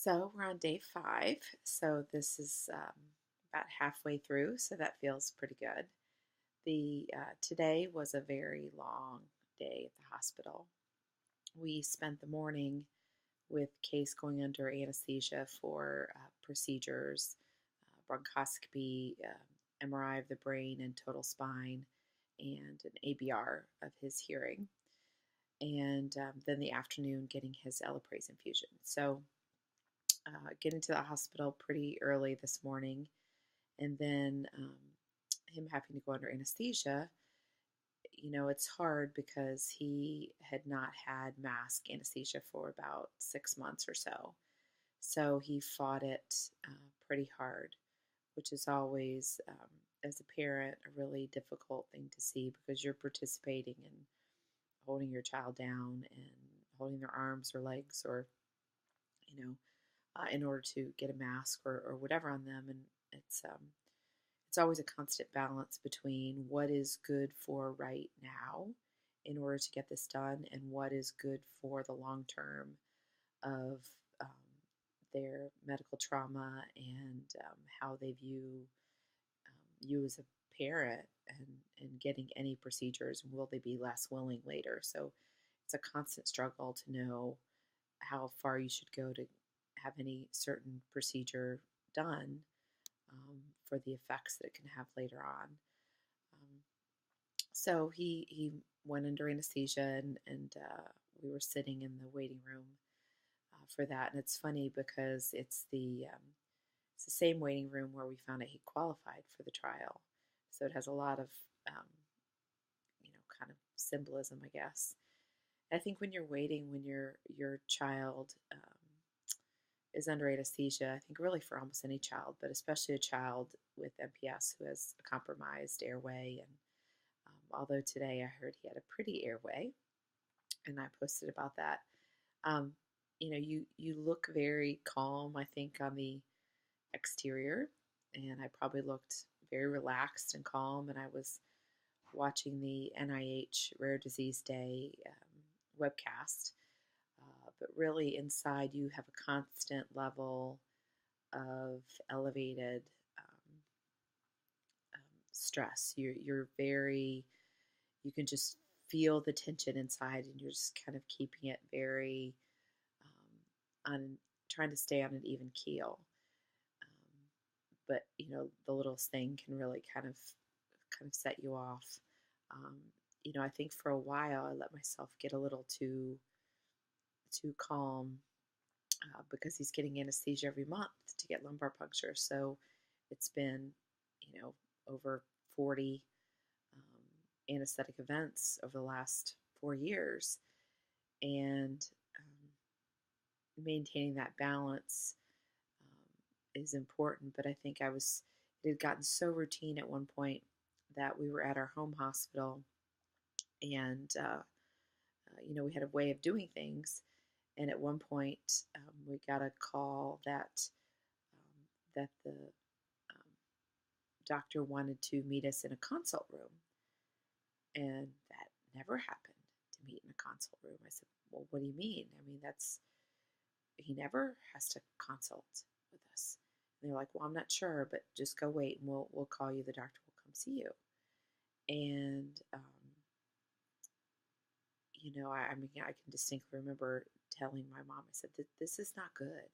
So we're on day 5. So this is about halfway through. So that feels pretty good. The Today was a very long day at the hospital. We spent the morning with Case going under anesthesia for procedures, bronchoscopy, MRI of the brain and total spine, and an ABR of his hearing. And then the afternoon getting his Elaprase infusion. So getting to the hospital pretty early this morning, and then him having to go under anesthesia. It's hard because he had not had mask anesthesia for about 6 months or so. So he fought it pretty hard, which is always, as a parent, a really difficult thing to see because you're participating in holding your child down and holding their arms or legs or, you know, in order to get a mask or whatever on them. And it's always a constant balance between what is good for right now in order to get this done and what is good for the long term of um, their medical trauma and how they view you as a parent and getting any procedures, and will they be less willing later. So it's a constant struggle to know how far you should go to have any certain procedure done for the effects that it can have later on. Um, so he went under anesthesia, and we were sitting in the waiting room for that. And it's funny because it's the same waiting room where we found out he qualified for the trial. So it has a lot of um, kind of symbolism, I guess. I think when you're waiting, when your child is under anesthesia, I think really for almost any child, but especially a child with MPS who has a compromised airway. And although today I heard he had a pretty airway, and I posted about that. Um, you look very calm, I think, on the exterior, and I probably looked very relaxed and calm. And I was watching the NIH Rare Disease Day webcast, but really inside you have a constant level of elevated um, stress. You're very, you can just feel the tension inside, and you're just kind of keeping it very on, trying to stay on an even keel. But the littlest thing can really kind of set you off. Um, I think for a while I let myself get a little too calm because he's getting anesthesia every month to get lumbar puncture. So it's been, over 40 anesthetic events over the last 4 years. And maintaining that balance is important. But I think it had gotten so routine at one point that we were at our home hospital, and, we had a way of doing things. And at one point, we got a call that the doctor wanted to meet us in a consult room, and that never happened, to meet in a consult room. I said, "Well, what do you mean? I mean, he never has to consult with us." And they're like, "Well, I'm not sure, but just go wait, and we'll call you. The doctor will come see you." And I mean, I can distinctly remember telling my mom, I said, "This is not good.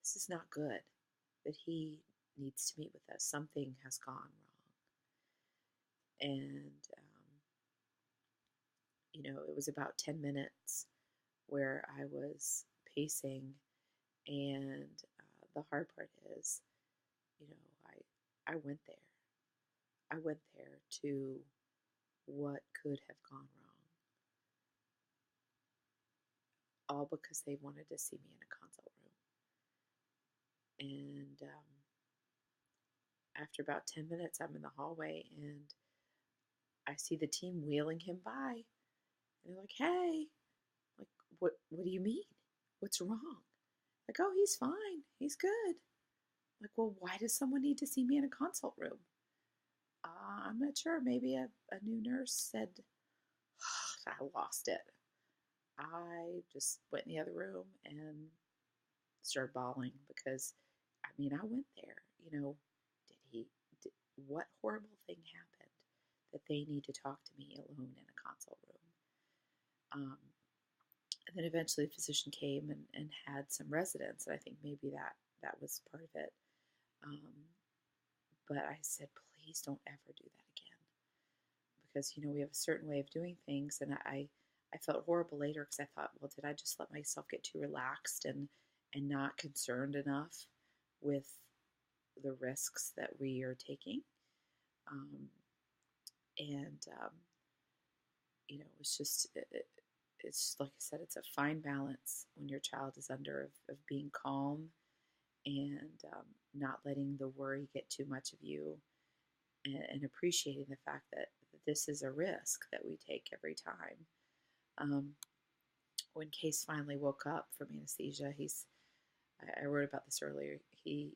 This is not good. That he needs to meet with us. Something has gone wrong." And it was about 10 minutes where I was pacing, and the hard part is, you know, I went there. I went there to what could have gone wrong, all because they wanted to see me in a consult room. And after about 10 minutes, I'm in the hallway, and I see the team wheeling him by. And they're like, "Hey," like, what do you mean? What's wrong? Like, "Oh, he's fine. He's good." Like, "Well, why does someone need to see me in a consult room?" I'm not sure. Maybe a new nurse said, I lost it. I just went in the other room and started bawling because, I mean, I went there. Did he, did, what horrible thing happened that they need to talk to me alone in a consult room? And then eventually the physician came and had some residents, and I think maybe that was part of it. Um, but I said, please don't ever do that again, because we have a certain way of doing things, and I felt horrible later because I thought, well, did I just let myself get too relaxed and not concerned enough with the risks that we are taking? Um, and it's just it's like I said, it's a fine balance when your child is under of being calm and not letting the worry get too much of you, and appreciating the fact that this is a risk that we take every time. Um, when Case finally woke up from anesthesia, I wrote about this earlier. He,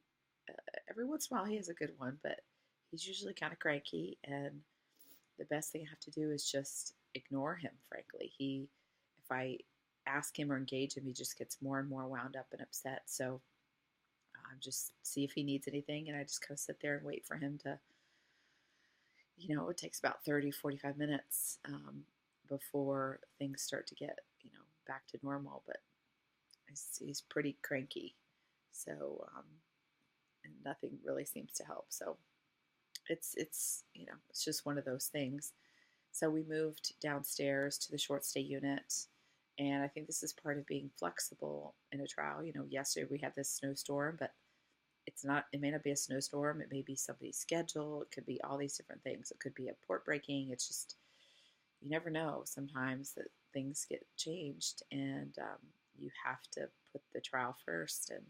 every once in a while, he has a good one, but he's usually kind of cranky. And the best thing I have to do is just ignore him, frankly. If I ask him or engage him, he just gets more and more wound up and upset. So just see if he needs anything. And I just kind of sit there and wait for him to, it takes about 30, 45 minutes before things start to get, back to normal. But he's pretty cranky. So, and nothing really seems to help. So it's just one of those things. So we moved downstairs to the short stay unit. And I think this is part of being flexible in a trial. Yesterday we had this snowstorm, but it may not be a snowstorm. It may be somebody's schedule. It could be all these different things. It could be a port breaking. It's just, you never know sometimes that things get changed, and you have to put the trial first and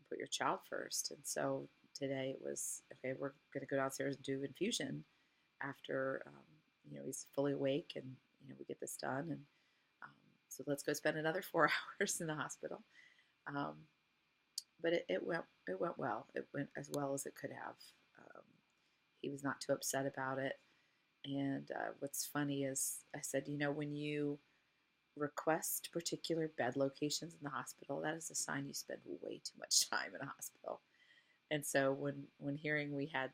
put your child first. And so today it was, okay, we're going to go downstairs and do infusion after, he's fully awake, and, we get this done. And um, so let's go spend another 4 hours in the hospital. Um, but it went well. It went as well as it could have. Um, he was not too upset about it. And what's funny is I said, when you request particular bed locations in the hospital, that is a sign you spend way too much time in a hospital. And so when hearing we had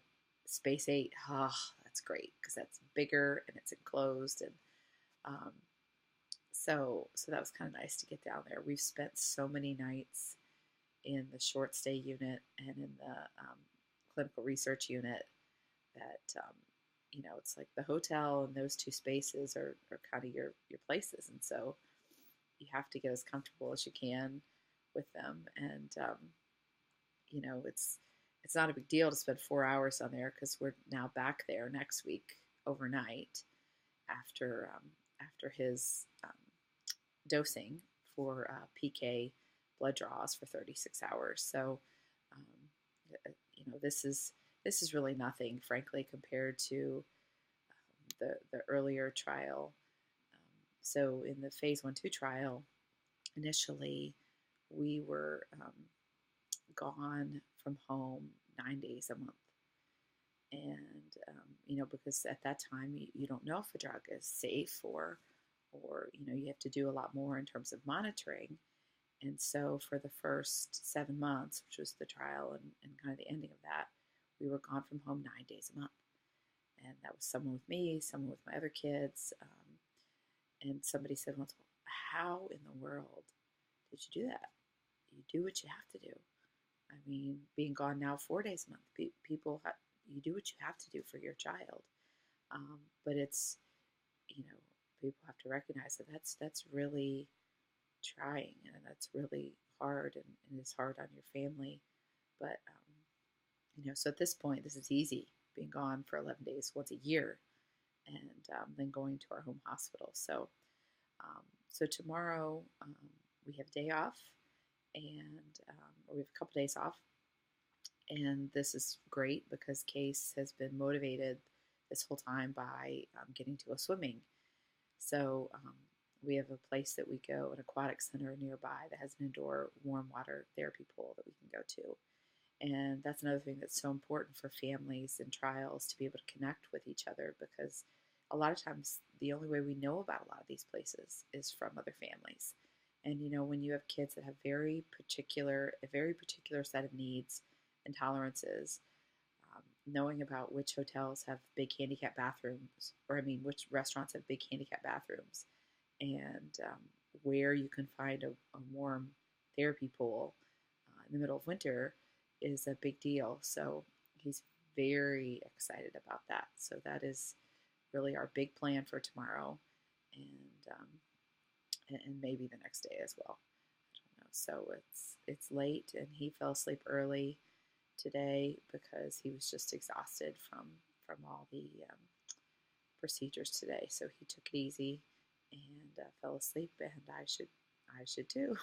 Space 8, that's great because that's bigger and it's enclosed. And um, so that was kind of nice to get down there. We've spent so many nights in the short stay unit and in the clinical research unit that it's like the hotel and those two spaces are kind of your places. And so you have to get as comfortable as you can with them. And it's not a big deal to spend 4 hours on there because we're now back there next week overnight after his dosing for PK blood draws for 36 hours. So this is really nothing, frankly, compared to the earlier trial. So in the phase 1/2 trial, initially we were gone from home 9 days a month. And, because at that time you don't know if a drug is safe or you have to do a lot more in terms of monitoring. And so for the first 7 months, which was the trial and kind of the ending of that, we were gone from home 9 days a month. And that was someone with me, someone with my other kids. And somebody said once, how in the world did you do that? You do what you have to do. I mean, being gone now 4 days a month, you do what you have to do for your child. But it's, people have to recognize that that's really trying, and that's really hard, and it's hard on your family. But, so at this point, this is easy, being gone for 11 days once a year, and then going to our home hospital. So tomorrow we have a day off, and or we have a couple days off. And this is great because Case has been motivated this whole time by getting to a swimming. So we have a place that we go, an aquatic center nearby that has an indoor warm water therapy pool that we can go to. And that's another thing that's so important for families and trials, to be able to connect with each other, because a lot of times the only way we know about a lot of these places is from other families. And when you have kids that have a very particular set of needs and tolerances, knowing about which hotels have big handicap bathrooms, or I mean, which restaurants have big handicap bathrooms, and where you can find a warm therapy pool in the middle of winter is a big deal. So he's very excited about that. So that is really our big plan for tomorrow, and maybe the next day as well. I don't know. So it's late, and he fell asleep early today because he was just exhausted from all the procedures today. So he took it easy and fell asleep, and I should too.